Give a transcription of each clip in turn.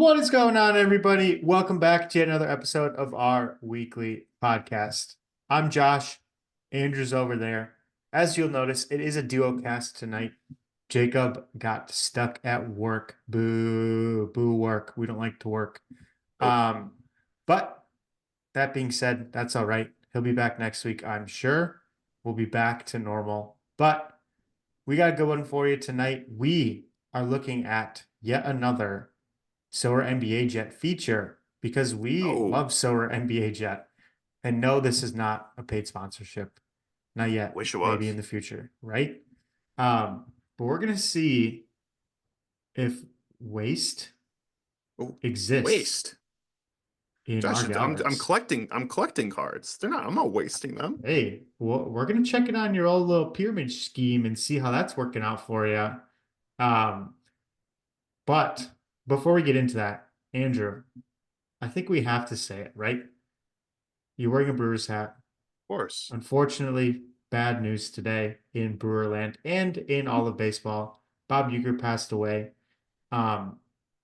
What is going on, everybody? Welcome back to another episode of our weekly podcast. I'm Josh. Andrew's over there. As you'll notice, it is a duo cast tonight. Jacob got stuck at work. Boo, boo work. We don't like to work. Nope. But that being said, that's all right. He'll be back next week, I'm sure. We'll be back to normal. But we got a good one for you tonight. We are looking at yet another SorareNBAJet feature because we Oh, love SorareNBAJet. And no, this is not a paid sponsorship. Not yet. wish it Maybe in was. the future, right? But we're gonna see if waste Oh, exists waste. in our Josh, I'm galleries. collecting cards. I'm not wasting them. Hey, we're gonna check it on your old little pyramid scheme and see how that's working out for you. Um, but before we get into that, Andrew, I think we have to say it, right? You're wearing a Brewers hat. Of course. Unfortunately, bad news today in Brewerland and in all of baseball. Bob Uecker passed away. Um,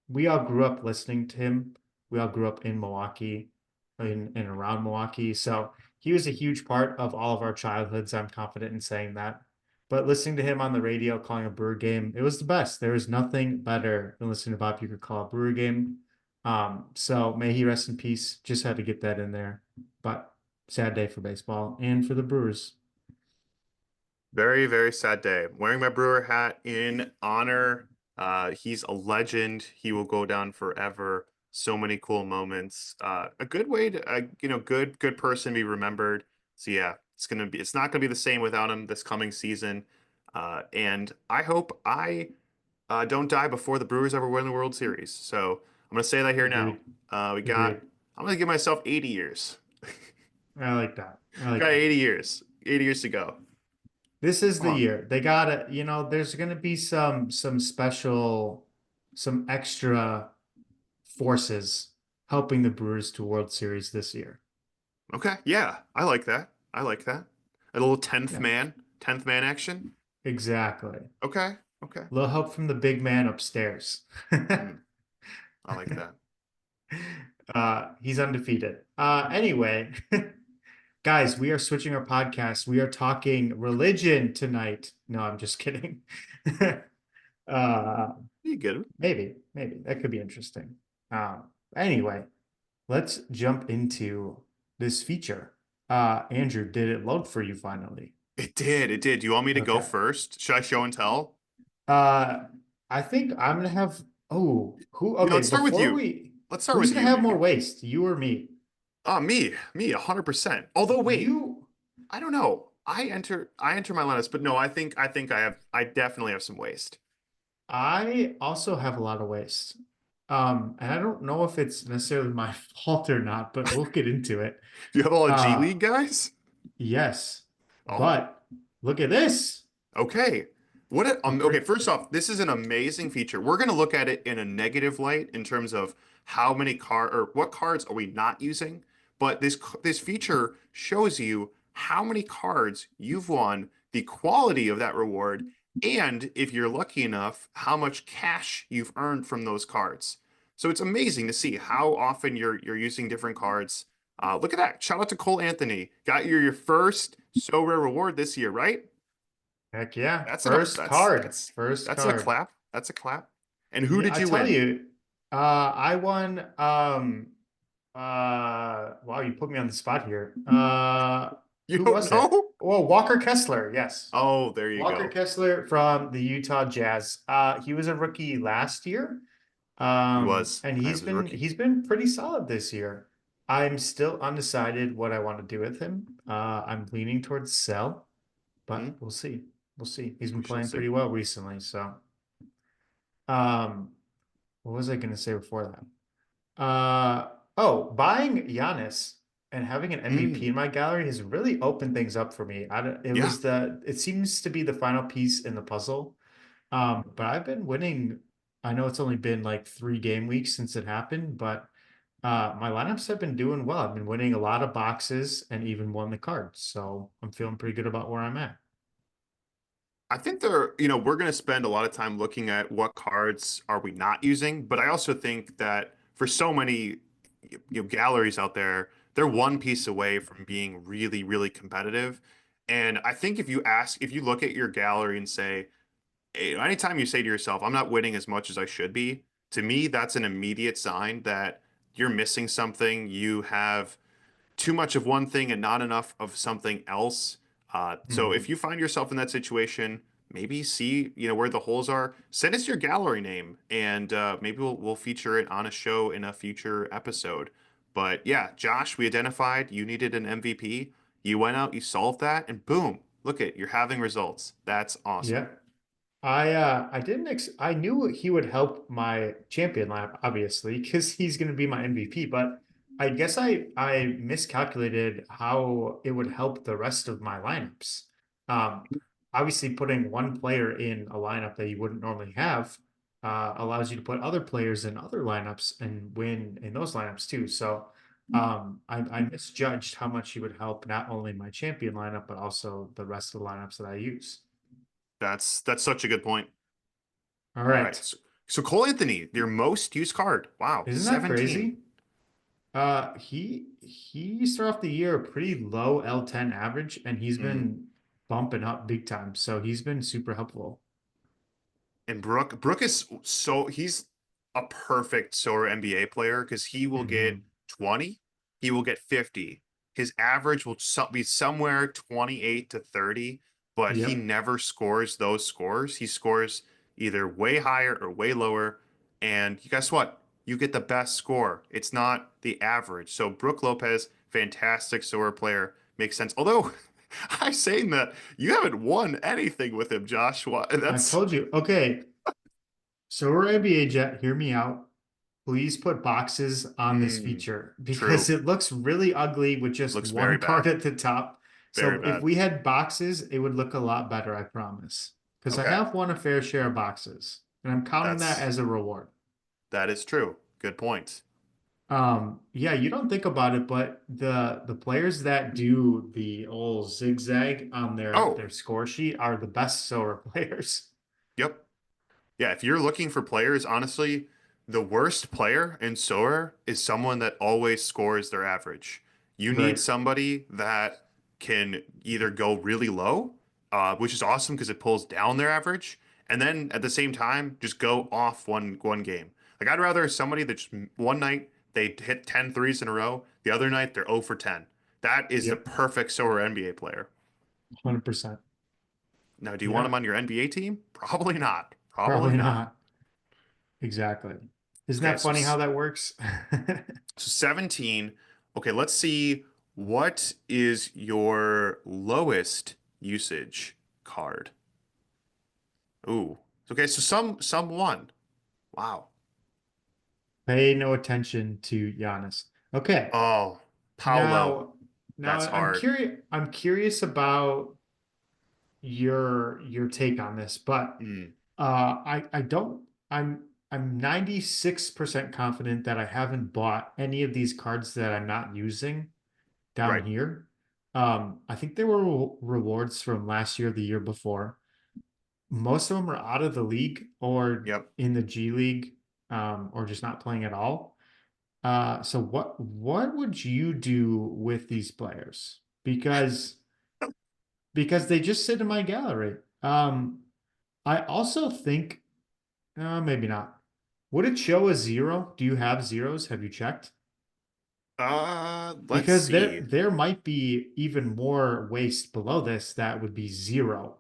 we all grew up listening to him. We all grew up in Milwaukee, in and around Milwaukee. So he was a huge part of all of our childhoods. I'm confident in saying that. But listening to him on the radio calling a Brewer game, it was the best. There was nothing better than listening to Bob Uecker call a Brewer game. So may he rest in peace. Just had to get that in there. But sad day for baseball and for the Brewers. Very, very sad day. Wearing my Brewer hat in honor. He's a legend. He will go down forever. So many cool moments. A good way to, good person to be remembered. So yeah, it's not gonna be the same without him this coming season. And I hope I don't die before the Brewers ever win the World Series. So I'm gonna say that here now. Agreed. We got. Agreed. I'm gonna give myself 80 years. I like that. I like Got that. 80 years. 80 years to go. This is Come the on. year. They gotta, there's gonna be some special, some extra forces helping the Brewers to World Series this year. Okay. Yeah, I like that. I like that. A little Yeah, 10th man action. exactly. Okay. Okay. A little help from the big man upstairs. Mm, I like that. He's undefeated. Anyway, guys, we are switching our podcast. We are talking religion tonight. No, I'm just kidding. Uh, You get it. maybe that could be interesting. Anyway, let's jump into this feature. Andrew, did it load for you finally? It did. It did. Do you want me to go Okay. first? Should I show and tell? Uh, I think I'm gonna have. Oh, who? You know, Okay, let's start with before you. we, Let's start who's with gonna you, have more maybe. waste, you or me? Me, 100%. Although, wait, You. I don't know. I enter my lettuce, but no, I definitely have some waste. I also have a lot of waste. And I don't know if it's necessarily my fault or not, but we'll get into it. Do you have all the G Uh, League guys? yes, Oh, but look at this. okay. I'm Okay, pretty. first off, this is an amazing feature. We're going to look at it in a negative light in terms of how many or what cards are we not using, but this feature shows you how many cards you've won, the quality of that reward, and if you're lucky enough, how much cash you've earned from those cards. So it's amazing to see how often you're using different cards. Look at that. Shout out to Cole Anthony. Got your first So Rare reward this year, right? Heck yeah. That's an First card. First that's a card. clap. That's a clap. And who Yeah, did I you tell win? you, I won wow, you put me on the spot here. You Who don't was it? know? Well, Walker Kessler, yes. Oh, there you Walker go. Kessler from the Utah Jazz. He was a rookie last year. He was. And I was a rookie. he's been pretty solid this year. I'm still undecided what I want to do with him. I'm leaning towards sell, but Hmm? we'll see. We'll see. He's been We shall playing see. pretty well recently, so um what was I gonna say before that? Oh, buying Giannis and having an MVP in Mm. my gallery has really opened things up for me. Yeah. It seems to be the final piece in the puzzle. But I've been winning. I know it's only been like 3 game weeks since it happened, but my lineups have been doing well. I've been winning a lot of boxes and even won the cards. So I'm feeling pretty good about where I'm at. I think we're going to spend a lot of time looking at what cards are we not using, but I also think that for so many galleries out there, they're one piece away from being really, really competitive. And I think if you look at your gallery and say, anytime you say to yourself, I'm not winning as much as I should be, to me, that's an immediate sign that you're missing something. You have too much of one thing and not enough of something else. So Mhm. if you find yourself in that situation, maybe see where the holes are. Send us your gallery name, and maybe we'll feature it on a show in a future episode. But yeah, Josh, we identified you needed an MVP. You went out, you solved that, and boom, look at you're having results. That's awesome. Yeah. I didn't ex I knew he would help my champion lap, obviously, because he's gonna be my MVP, but I guess I miscalculated how it would help the rest of my lineups. Um, Obviously putting one player in a lineup that you wouldn't normally have allows you to put other players in other lineups and win in those lineups too. So I misjudged how much he would help not only my champion lineup, but also the rest of the lineups that I use. That's such a good point. All All right. right. So Cole Anthony, your most used card. Wow, Isn't that 17. crazy? He started off the year a pretty low L10 average, and he's Mm. been bumping up big time. So he's been super helpful. And Brooke is he's a perfect Sorare NBA player because he will get Hmm. 20, he will get 50. His average will be somewhere 28 to 30, but he Yep, never scores those scores. He scores either way higher or way lower. And guess what? You get the best score. It's not the average. So Brooke Lopez, fantastic Sorare player, makes sense. Although I'm saying that you haven't won anything with him, Joshua. I That's told you. Okay, SorareNBAJet, hear me out. Please put boxes on this mm, feature because true. it looks really ugly with just Looks very one card bad. at the top. Very So if bad. we had boxes, it would look a lot better, I promise. Because I Okay. have won a fair share of boxes, and I'm counting that That's as a reward. that is true. Good point. Yeah, you don't think about it, but the players that do the old zigzag on Oh, their score sheet are the best solar players. yep. Yeah, if you're looking for players, honestly, the worst player in Sorare is someone that always scores their average. You need Right. somebody that can either go really low, which is awesome because it pulls down their average, and then at the same time just go off one game. Like I'd rather somebody that just one night they hit 10 threes in a row, the other night they're 0 for 10. That is the Yep. perfect Sorare NBA player. 100%. Now, do you want him Yeah, on your NBA team? Probably not. Probably probably not. not. Exactly. Isn't Okay, that funny how that works? so 17. Okay, let's see what is your lowest usage card. Ooh. Okay, so some won. Wow. Pay no attention to Giannis. Okay. Oh, Paolo. Now, now That's hard. I'm curious about your take on this, but Mm, I don't I'm 96% confident that I haven't bought any of these cards that I'm not using down right. here. I think there were rewards from last year, the year before. Most of them are out of the league or Yep. in the G League, or just not playing at all. So what would you do with these players? Because they just sit in my gallery. I also think maybe not. Would it show a zero? Do you have zeros? Have you checked? Let's Because see. there might be even more waste below this that would be zero.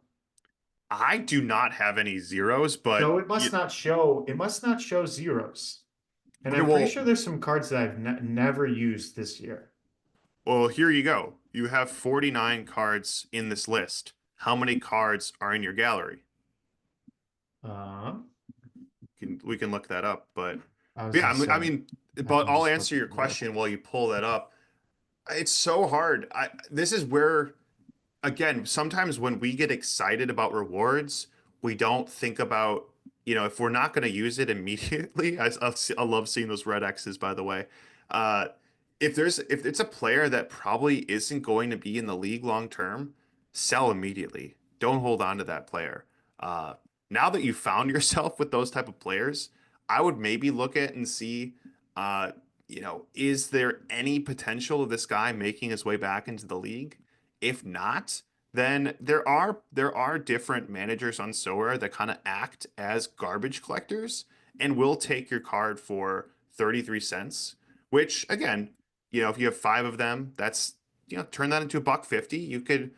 I do not have any zeros, So but it must not show zeros. And okay, I'm pretty well, sure there's some cards that I've ne never used this year. here you go. You have 49 cards in this list. How many cards are in your gallery? Uh, We can look that up, I was but yeah, gonna I say mean, I but can I'll just answer look your it up. question while you pull that up. It's so hard. This is where again, sometimes when we get excited about rewards, we don't think about, if we're not going to use it immediately. I love seeing those red X's, by the way. Uh, if it's a player that probably isn't going to be in the league long term, sell immediately. Don't hold on to that player. Now that you found yourself with those type of players, I would maybe look at and see. Uh, is there any potential of this guy making his way back into the league? If not, then there are different managers on Sorare that kind of act as garbage collectors and will take your card for 33 cents, which again, if you have five of them, that's turn that into a buck 50. You could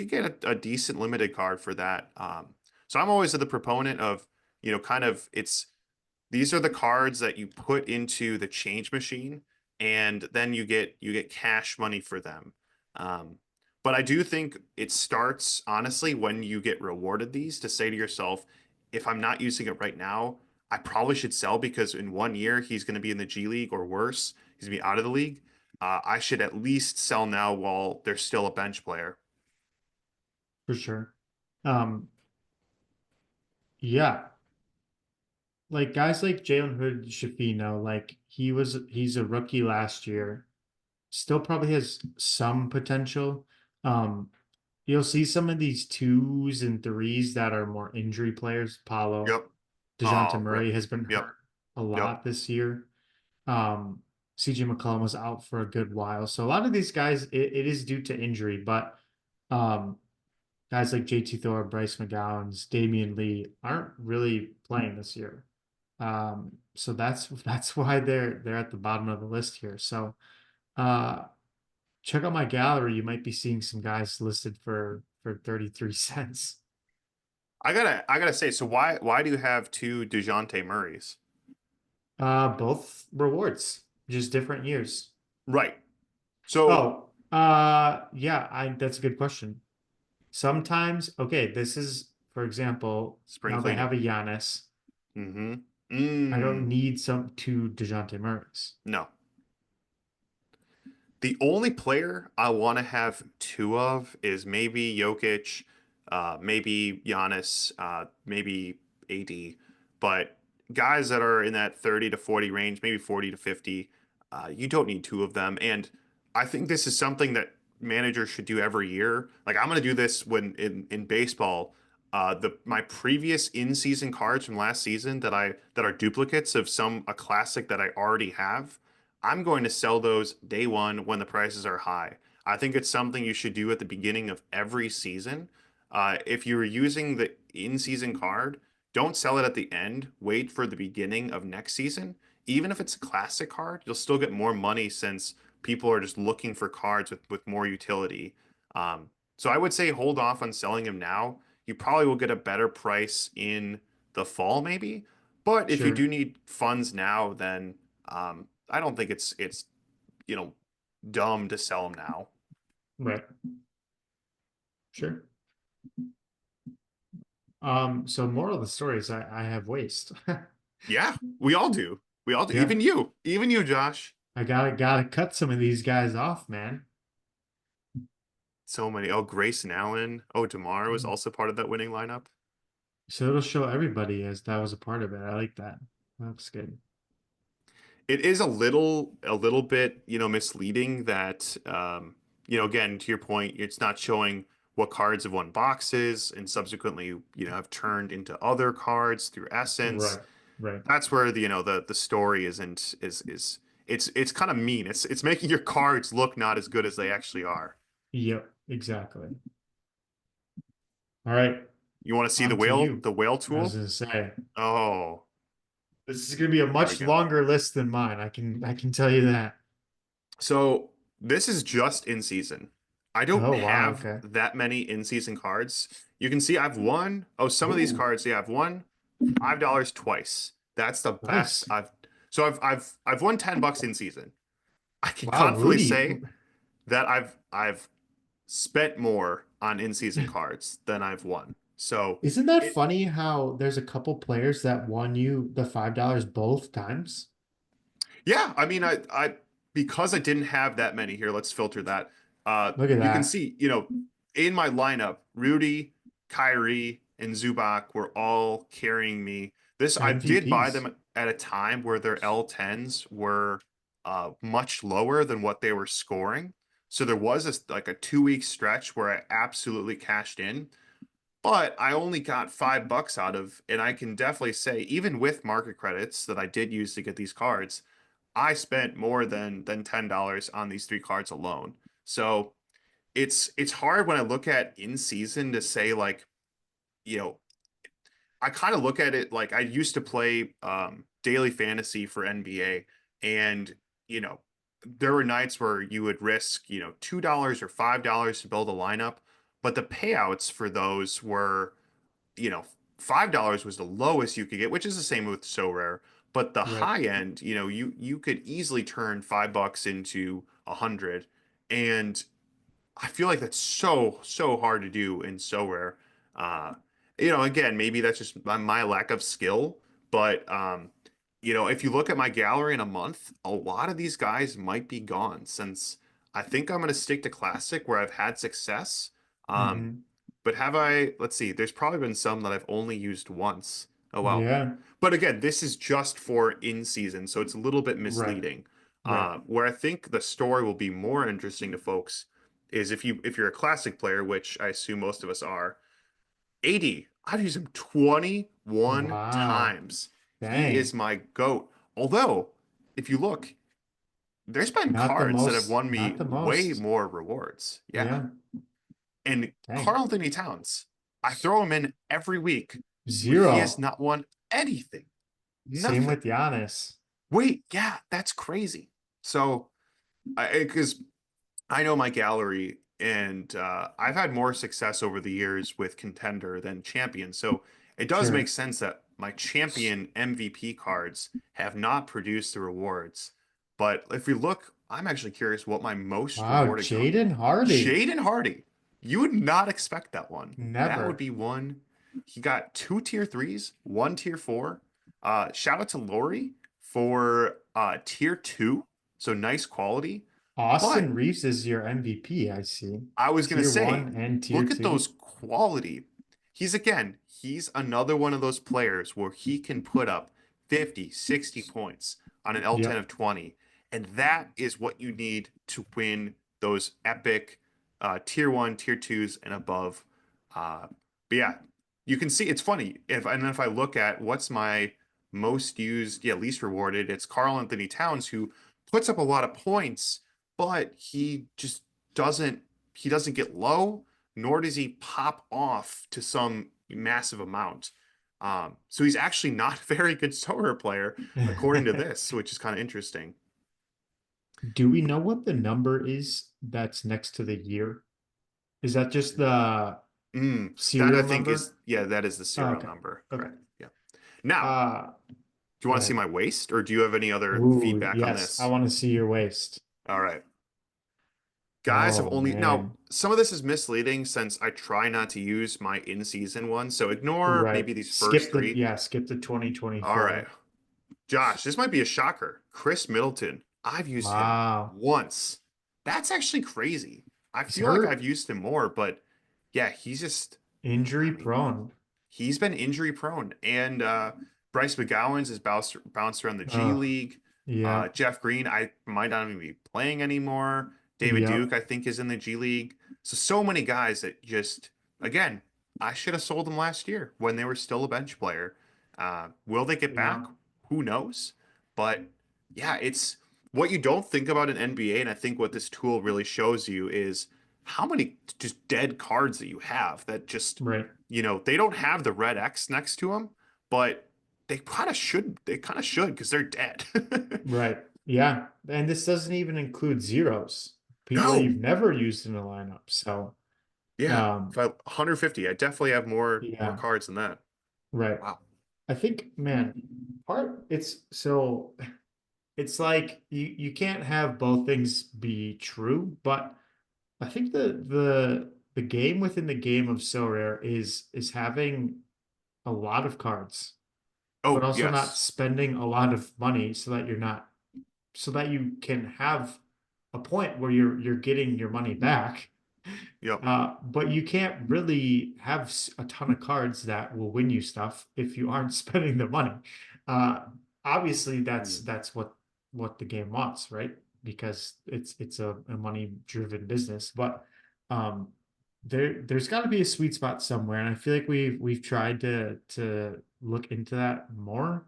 get a decent limited card for that. So I'm always the proponent of, kind of it's these are the cards that you put into the change machine, and then you get cash money for them. Um, but I do think it starts honestly when you get rewarded these to say to yourself, if I'm not using it right now, I probably should sell because in 1 year he's going to be in the G League or worse, he's going to be out of the league. I should at least sell now while there's still a bench player. for sure. Um, yeah, like guys like Jalen Hood Shafino, like he's a rookie last year, still probably has some potential. Um, you'll see some of these twos and threes that are more injury players. Paulo, Yep. DeJounte Oh, right. Murray has been Yep. hurt a Yep. lot this year. Um, CJ McCollum was out for a good while. So a lot of these guys, it is due to injury, but um, guys like JT Thor, Bryce McGowan's, Damian Lee aren't really playing this year. So that's why they're at the bottom of the list here. So uh check out my gallery. You might be seeing some guys listed for 33 cents. I gotta say, so why do you have two DeJounte Murrays? Both rewards, just different years. Right. So Oh, yeah, I that's a good question. Sometimes, okay, this is, for example, spring now they cleaning. have a Giannis. Mm-hmm. I don't Mm. need some two DeJounte Murrays. No. The only player I want to have two of is maybe Jokic, maybe Giannis, maybe AD. But guys that are in that 30 to 40 range, maybe 40 to 50, you don't need two of them. And I think this is something that managers should do every year. Like I'm going to do this when in baseball. The my previous in-season cards from last season that are duplicates of a classic that I already have. I'm going to sell those day one when the prices are high. I think it's something you should do at the beginning of every season. If you're using the in-season card, don't sell it at the end. Wait for the beginning of next season. Even if it's a classic card, you'll still get more money since people are just looking for cards with more utility. So I would say hold off on selling them now. You probably will get a better price in the fall, maybe. But if you do Sure. need funds now, then I don't think it's you know dumb to sell them now. Right. Sure. So moral of the story is I have waste. Yeah, we all do. We all do. Yeah. Even you, Josh. I gotta cut some of these guys off, man. So many. Oh, Grayson Allen. Oh, DeMar was also part of that winning lineup. So it'll show everybody as that was a part of it. I like that. That's good. It is a little bit, misleading that, again, to your point, it's not showing what cards have won boxes and subsequently, have turned into other cards through Essence. Right. Right. That's where the story isn't is it's kind of mean. It's making your cards look not as good as they actually are. Yep. Exactly. All right. You want to see the On to whale you. the whale I was tool? gonna say Oh, this is gonna be a here we much go. longer list than mine. I can tell you that. So this is just in season. I don't Oh wow. have Okay. that many in season cards. You can see I've won. Oh, some of these Ooh, cards, yeah, I've won $5 twice. That's the best nice. I've won $10 in season. I can Wow, confidently Rudy. say that I've spent more on in season cards than I've won. So Isn't that it funny how there's a couple players that won you the $5 both times? Yeah, I mean, I because I didn't have that many here. Let's filter that. Look at You can that. see, in my lineup, Rudy, Kyrie, and Zubac were all carrying me. This I did buy MVPs. them at a time where their L10s were much lower than what they were scoring. So there was like a 2 week stretch where I absolutely cashed in, but I only got $5 out of, and I can definitely say, even with market credits that I did use to get these cards. I spent more than $10 on these three cards alone. So it's hard when I look at in season to say like, you know, I kind of look at it like I used to play daily fantasy for NBA, and you know, there were nights where you would risk, $2 or $5 to build a lineup, but the payouts for those were, you know, $5 was the lowest you could get, which is the same with So Rare. But the Right. high end, you could easily turn $5 into 100, and I feel like that's so hard to do in So Rare. Uh, again, maybe that's just my lack of skill, but if you look at my gallery in a month, a lot of these guys might be gone since I think I'm going to stick to classic where I've had success. Um, Hmm. but have I, let's see, there's probably been some that I've only used once. Oh, wow. Yeah. But again, this is just for in season, so it's a little bit Right. misleading. Right. Where I think the story will be more interesting to folks is if you're a classic player, which I assume most of us are. 80, I've used him 21 Wow. times. He is Dang. my goat. Although, if you look, there's been Not the cards that have most, won not me the way most. more rewards. Yeah. Yeah. And Dang. Karl Anthony Towns, I throw him in every week, but he has Zero. not won anything. Same Nothing. with Giannis. Wait, yeah, that's crazy. So, because I know my gallery, and I've had more success over the years with contender than champion. So it does make Sure. sense that my champion MVP cards have not produced the rewards. But if we look, I'm actually curious what my most Wow. rewarded card. Jaden Hardy. Jaden Hardy. You would not expect that one. That would Never. be one. He got two tier threes, one tier four. Shout out to Lori for tier two. So nice quality. But Austin Reeves is your MVP, I see. I was gonna Tier say, one and tier look at two. those quality. He's another one of those players where he can put up 50, 60 points on an L10 Yep. of 20. And that is what you need to win those epic tier one, tier twos, and above. But yeah, you can see it's funny. If I look at what's my most used, yeah, least rewarded, it's Karl Anthony Towns who puts up a lot of points, but doesn't he doesn't get low, nor does he pop off to some massive amount. So he's actually not a very good Sorare player, according to this, which is kind of interesting. Do we know what the number is that's next to the year? Is that just the That I serial think is, number? yeah, that is the Oh, serial okay. number. Okay. Correct. Yeah. Now, Uh, do you Go want to see ahead. my waist, or do you have any other Ooh, feedback on yes. I this? want to see your waist. All right. Guys have Oh only now man. some of this is misleading since I try not to use my in-season one, so ignore Right. maybe these first three. Skip the All right. 2024. Josh, this might be a shocker. Chris Middleton, I've used him Wow. once. That's actually crazy. I He's feel like I've hurt. used him more, but yeah, he's just, Injury I mean, prone. he's been injury prone. And Bryce McGowan's has bounced around the G Oh, League. yeah. Jeff Green, I might not even be playing anymore. David Duke, Yep. I think, is in the G League. So many guys that just, again, I should have sold them last year when they were still a bench player. Will they get back? Yeah. Who knows? But yeah, it's what you don't think about in NBA, and I think what this tool really shows you is how many just dead cards that you have that just Right. they don't have the red X next to them, but they kind of should. They kind of should because they're dead. Right. Yeah. And this doesn't even include zeros. People that No. you've never used in a lineup. So, Yeah. If um, I 150, I definitely have more yeah. cards than that. Right. Wow. I think, man, it's like you can't have both things be true, but I think the game within the game of So Rare is having a lot of cards, but Oh, also not yes. spending a lot of money so that you can have a point where you're getting your money back. Yep. But you can't really have a ton of cards that will win you stuff if you aren't spending the money. Uh, Obviously, Mm. that's what the game wants, right? Because it's a money driven business. But um, there's got to be a sweet spot somewhere, and I feel like we've tried to look into that more,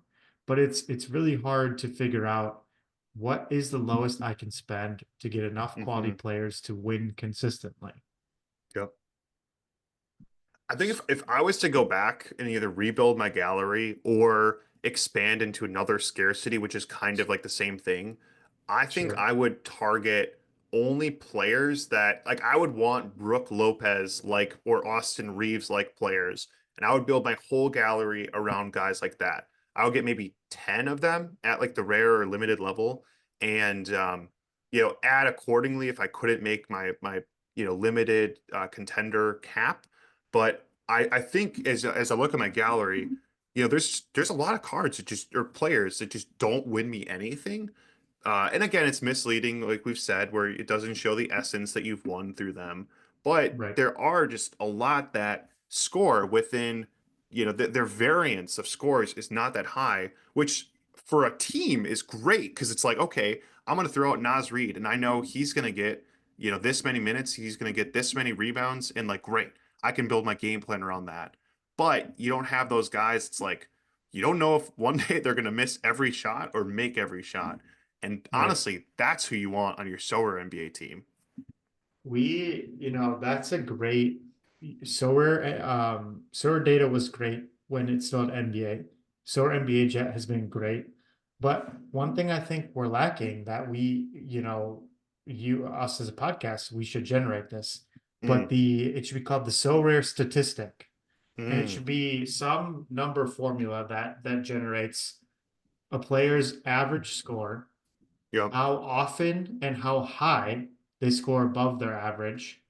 but it's really hard to figure out what is the lowest I can spend to get enough quality Hmm. players to win consistently? Yep. I think if I was to go back and either rebuild my gallery or expand into another scarcity, which is kind of like the same thing, I think Sure. I would target only players that like I would want Brooke Lopez like or Austin Reeves like players, and I would build my whole gallery around guys like that. I would get maybe 10 of them at like the rare or limited level, and add accordingly if I couldn't make my limited contender cap. But I think as I look at my gallery, there's a lot of cards that just or players that just don't win me anything. And again, it's misleading, like we've said, where it doesn't show the essence that you've won through them. But Right. there are just a lot that score within, their variance of scores is not that high, which for a team is great because it's like, okay, I'm going to throw out Naz Reid, and I know he's going to get, this many minutes, he's going to get this many rebounds, and like, great, I can build my game plan around that. But you don't have those guys. It's like you don't know if one day they're going to miss every shot or make every shot. And Right. honestly, that's who you want on your Sorare NBA team. That's a great Sorare data was great when it's not NBA. Sorare Jet has been great. But one thing I think we're lacking that us as a podcast, we should generate this. But Mm, it should be called the Sorare statistic. And it mm, should be some number formula that generates a player's average score, yep, how often and how high they score above their average,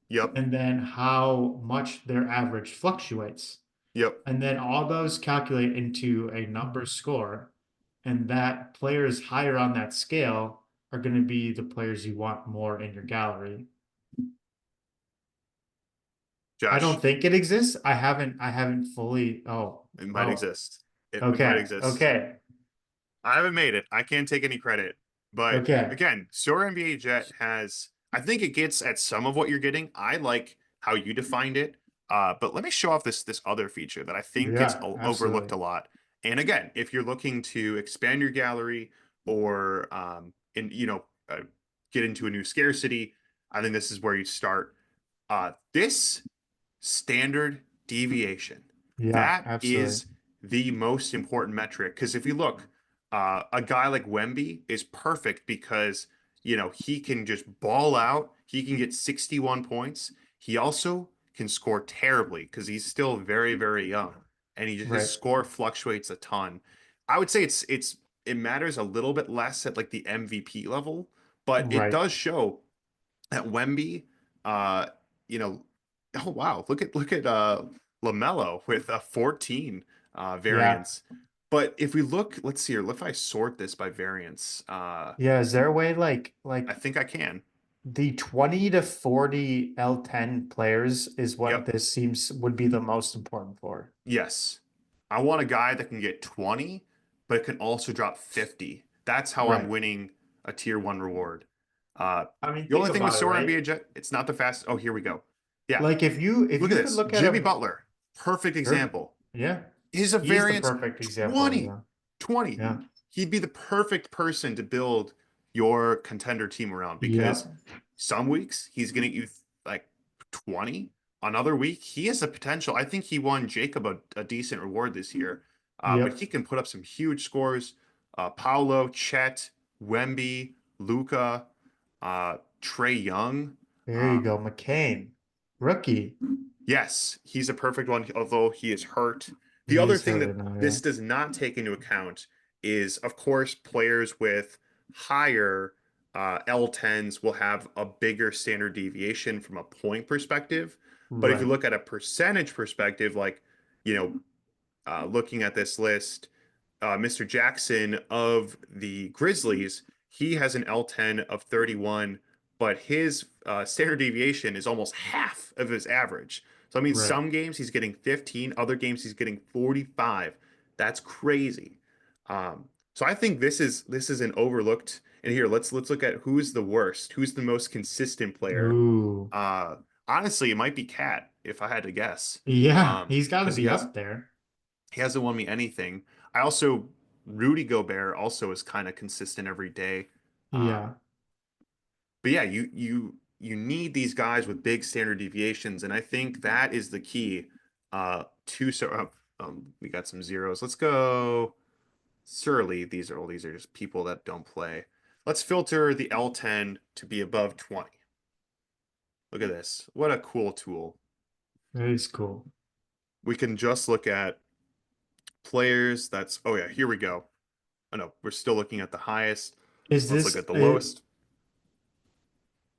yep, and then how much their average fluctuates. yep. And then all those calculate into a number score. And that players higher on that scale are going to be the players you want more in your gallery. I don't Josh, think it exists. I haven't fully. Oh, it might oh, exist. It might okay. exist. Okay. I haven't made it. I can't take any credit. But Okay. again, Sora NBA Jet has, I think it gets at some of what you're getting. I like how you defined it. But let me show off this other feature that I think gets Yeah, overlooked absolutely. a lot. And again, if you're looking to expand your gallery or get into a new scarcity, I think this is where you start. This standard deviation, Yeah, that absolutely. is the most important metric. Because if you look, a guy like Wemby is perfect because, he can just ball out. He can get 61 points. He also can score terribly because he's still very, very young. And his Right. score fluctuates a ton. I would say it matters a little bit less at like the MVP level, but it Right. does show at Wemby, uh, you know, oh wow, look at Lamelo with a 14 Yeah. variance. But if we look, let's see here. Look if I sort this by variance. Yeah. Is there a way I think I can. the 20 to 40 L10 players is what Yep. this seems would be the most important for? Yes. I want a guy that can get 20, but it can also drop 50. That's how I'm Right. winning a tier one reward. Uh, I mean, the think only thing with about it, Sora right? NBA Jet, it's not the fastest. Oh, here we go. Yeah. Like if Look at you could this. look at Jimmy him, Butler. Perfect sure. example. Yeah. Is a He's the variance perfect example. 20. Yeah. 20. Yeah. He'd be the perfect person to build your contender team around Yeah. because some weeks he's going to get you like 20. Another week, he has the potential. I think he won Jacob a decent reward this year, but Yep. he can put up some huge scores. Paolo, Chet, Wemby, Luca, Trey Young. There you Um, go. McCain, rookie. Yes, he's a perfect one, although he is hurt. The He other is thing hurt that right now. Yeah. this does not take into account is, of course, players with higher L10s will have a bigger standard deviation from a point perspective. But if you Right. look at a percentage perspective, like, you know, looking at this list, Mr. Jackson of the Grizzlies, he has an L10 of 31, but his standard deviation is almost half of his average. So I mean, Right. some games he's getting 15, other games he's getting 45. That's crazy. So I think this is an overlooked. And here, let's look at who's the worst, who's the most consistent player. Ooh. Uh, Honestly, it might be Cat if I had to guess. Yeah. He's got to Because be up there. he hasn't won me anything. I also Rudy Gobert also is kind of consistent every day. Yeah. But yeah, you need these guys with big standard deviations, and I think that is the key. To so we got some zeros. Let's go. Surely these are just people that don't play. Let's filter the L10 to be above 20. Look at this. What a cool tool. That is cool. We can just look at players. That's, oh yeah, here we go. Oh no, we're still looking at the highest. Is Let's look this at the a lowest.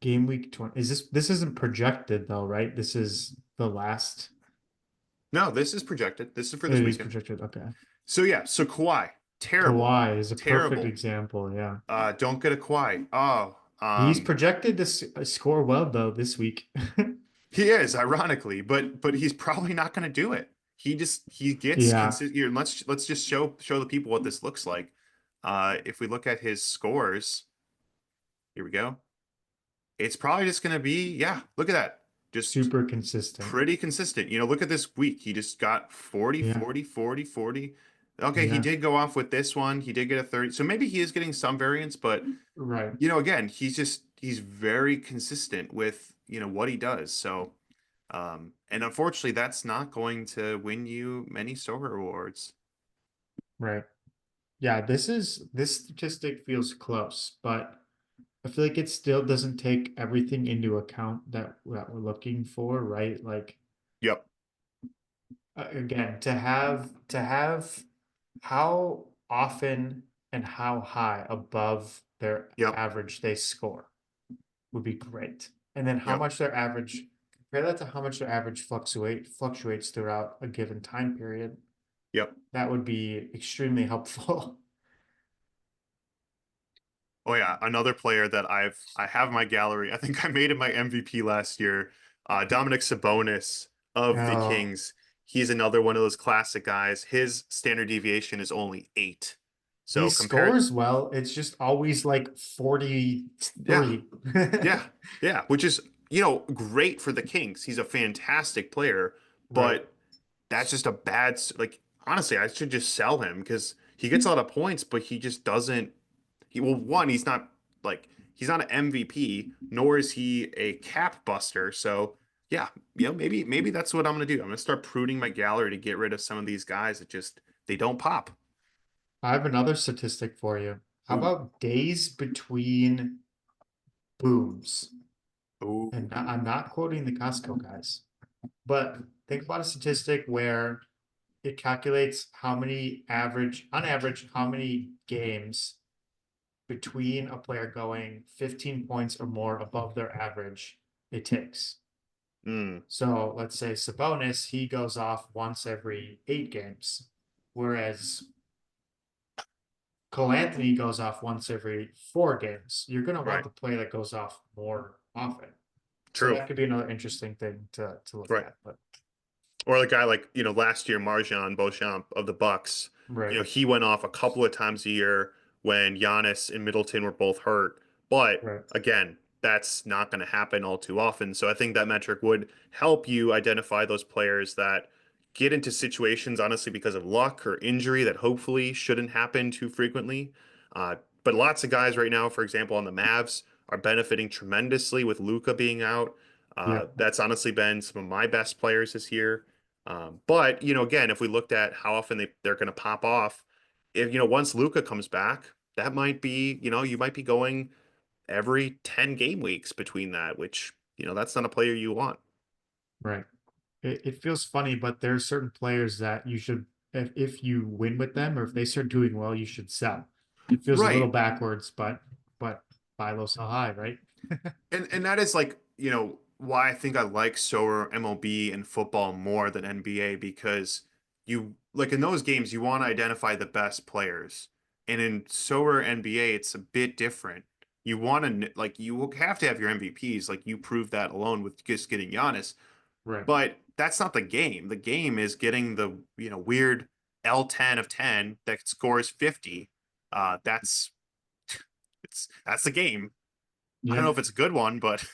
game week 20? Is this isn't projected though, right? This is the last. No, this is projected. This is for this It is weekend. projected. Okay. So yeah, so Kawhi, terrible, Kawhi is a perfect terrible. example. Yeah. Don't get a Kawhi. Oh, He's projected to score well though this week. he is ironically, but he's probably not going to do it. He gets Yeah. consistent. Here, let's just show the people what this looks like. If we look at his scores, here we go. It's probably just going to be, yeah, look at that. Just Super consistent. pretty consistent. Look at this week. He just got 40, Yeah. 40, 40, 40. Okay, he Yeah. did go off with this one. He did get a 30. So maybe he is getting some variance, but Right. again, he's very consistent with, what he does. So, and unfortunately, that's not going to win you many Sorare awards. Right. Yeah, this statistic feels close, but I feel like it still doesn't take everything into account that we're looking for, right? Like Yep. again, to have how often and how high above their Yep. average they score would be great. And then how Yep. much their average compare that to how much their average fluctuates throughout a given time period. Yep. That would be extremely helpful. Oh yeah, another player that I have in my gallery. I think I made him my MVP last year. Dominic Sabonis of the Oh, Kings. He's another one of those classic guys. His standard deviation is only 8. he So compared, scores well. It's just always like yeah, 43. yeah, yeah, which is, great for the Kings. He's a fantastic player, Right. but that's just a bad, like, honestly, I should just sell him because he gets a lot of points, but he just doesn't. Well, one, he's not an MVP, nor is he a cap buster. So yeah, maybe that's what I'm gonna do. I'm gonna start pruning my gallery to get rid of some of these guys that just they don't pop. I have another statistic for you. How Ooh, about days between booms? And ooh, I'm not quoting the Costco guys, but think about a statistic where it calculates how many average, on average, how many games between a player going 15 points or more above their average it takes. mm, So let's say Sabonis, he goes off once every 8 games, whereas Cole Anthony goes off once every 4 games. You're going to want right, the player that goes off more often. So true, that could be another interesting thing to look right. at. But Or the guy like, last year, Marjan Beauchamp of the Bucks, right, he went off a couple of times a year when Giannis and Middleton were both hurt. But right, again, that's not going to happen all too often. So I think that metric would help you identify those players that get into situations, honestly, because of luck or injury that hopefully shouldn't happen too frequently. But lots of guys right now, for example, on the Mavs, are benefiting tremendously with Luka being out. yeah, That's honestly been some of my best players this year. But again, if we looked at how often they're going to pop off, if once Luca comes back, that might be, you might be going every 10 game weeks between that, which, that's not a player you want. right. It feels funny, but there's certain players that you should, if you win with them or if they start doing well, you should sell. It feels a little Right. backwards, but buy low, sell high, right? And that is like, why I think I like SOAR MLB and football more than NBA because you like in those games you want to identify the best players. And in SOAR NBA it's a bit different. You want to like you have to have your MVPs, like you prove that alone with just getting Giannis, Right. but that's not the game. The game is getting the, weird L10 of 10 that scores 50. That's that's the game. I don't know Yeah. if it's a good one, but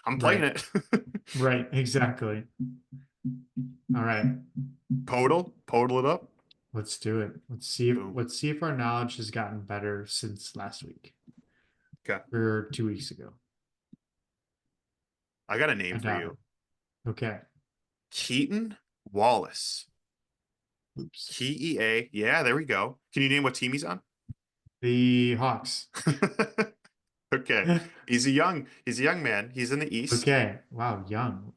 I'm playing Right. it. Right. Exactly. All right. Podal it up. Let's do it. Boom. Let's see if our knowledge has gotten better since last week Okay. or 2 weeks ago. I got a name I for doubt you. it. Okay. Keaton Wallace. Oops. KEA. Yeah, there we go. Can you name what team he's on? The Hawks. Okay. He's a young man. He's in the East. Okay. Wow, young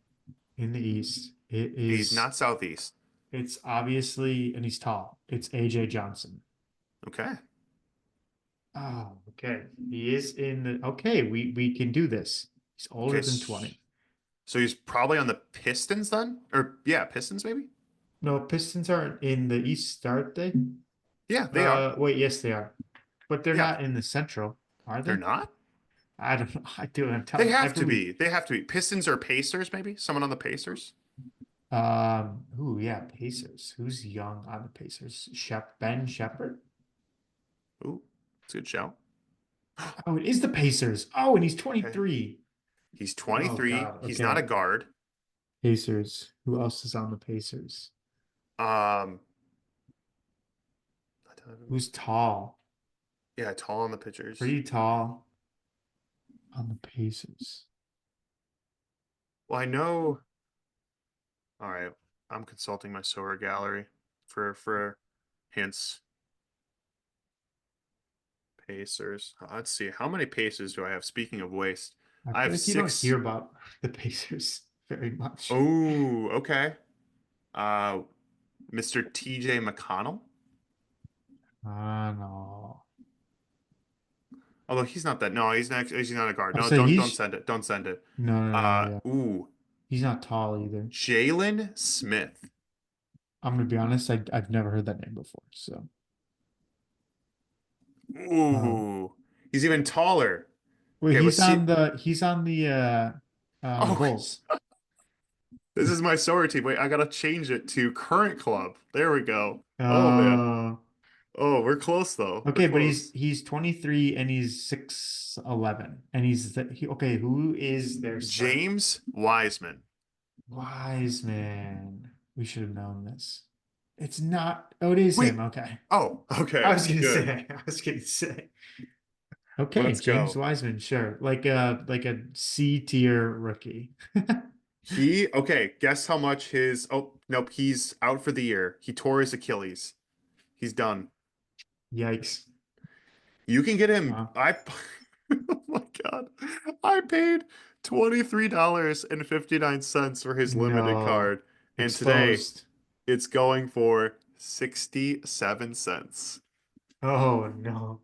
in the East. He's not Southeast. It's obviously, and he's tall. It's AJ Johnson. Okay. Oh, okay. He is in the, okay, we can do this. He's Okay. older than 20. So he's probably on the Pistons then? Or yeah, Pistons maybe? No, Pistons aren't in the East, aren't they? Yeah, they are. Wait, yes, they are. But they're Yeah, not in the Central, are they're they? not? I don't know. I do. I'm They telling have to every be. They have to be. Pistons or Pacers maybe? Someone on the Pacers? ooh, yeah, Pacers. Who's young on the Pacers? Ben Shepherd? Ooh, that's a good shout. Oh, it is the Pacers. Oh, and he's Okay. 23. He's Oh 23. God. He's not a Okay. guard. Pacers. Who else is on the Pacers? Um, Who's tall? yeah, tall on the pitchers. Pretty tall on the Pacers. Well, I know. All right, I'm consulting my Sora gallery for hints. Pacers. Let's see. How many Pacers do I have? Speaking of waste, I I feel have like you don't six. hear about the Pacers very much. Oh, okay. Uh, Mr. TJ McConnell. No. Although he's not that. No, he's not a guard. I'll No, say don't he's send it. Don't send it. no, yeah. Ooh, He's not tall either. Jalen Smith. I'm gonna be honest, I've never heard that name before. So um Ooh, he's even taller. wait, Okay, but see. he's on the Oh, Bulls. this is my Sora team. Wait, I gotta change it to current club. There we go. Oh man. Uh Oh, we're close though. We're okay, but close. he's 23 and he's 6'11. And okay, who is their center? James Wiseman. Wise man. We should have known this. It's not. Oh, it is him. Wait. Okay. Oh, I okay. was gonna Good. say. I was gonna say. Okay, Let's James go. Wiseman, sure. Like a C tier rookie. Okay, guess how much his oh nope, he's out for the year. He tore his Achilles. He's done. Yikes. You can get him. Wow. Oh my God. I paid $23.59 for his limited No. card. And today Exposed. it's going for 67 cents. Oh no.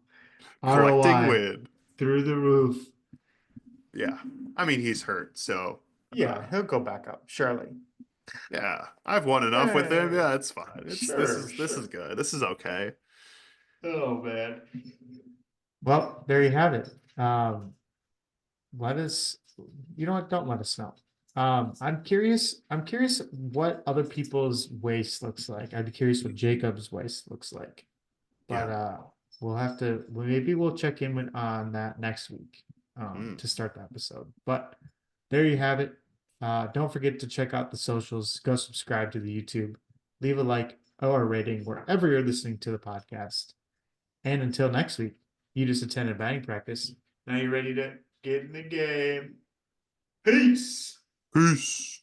Collecting ROI win. through the roof. Yeah. I mean, he's hurt, so Yeah, he'll go back up, surely. yeah. I've won enough with him. Eh, Yeah, it's fine. It's sure, this is sure. good. This is okay. Oh man. Well, there you have it. Let us, you know what? Don't let us know. I'm curious what other people's waste looks like. I'd be curious what Jacob's waste looks like. But Yeah. maybe we'll check in on that next week Mm. to start the episode. But there you have it. Don't forget to check out the socials. Go subscribe to the YouTube. Leave a like or a rating wherever you're listening to the podcast. And until next week, you just attended batting practice. Now you're ready to get in the game. Peace. Peace.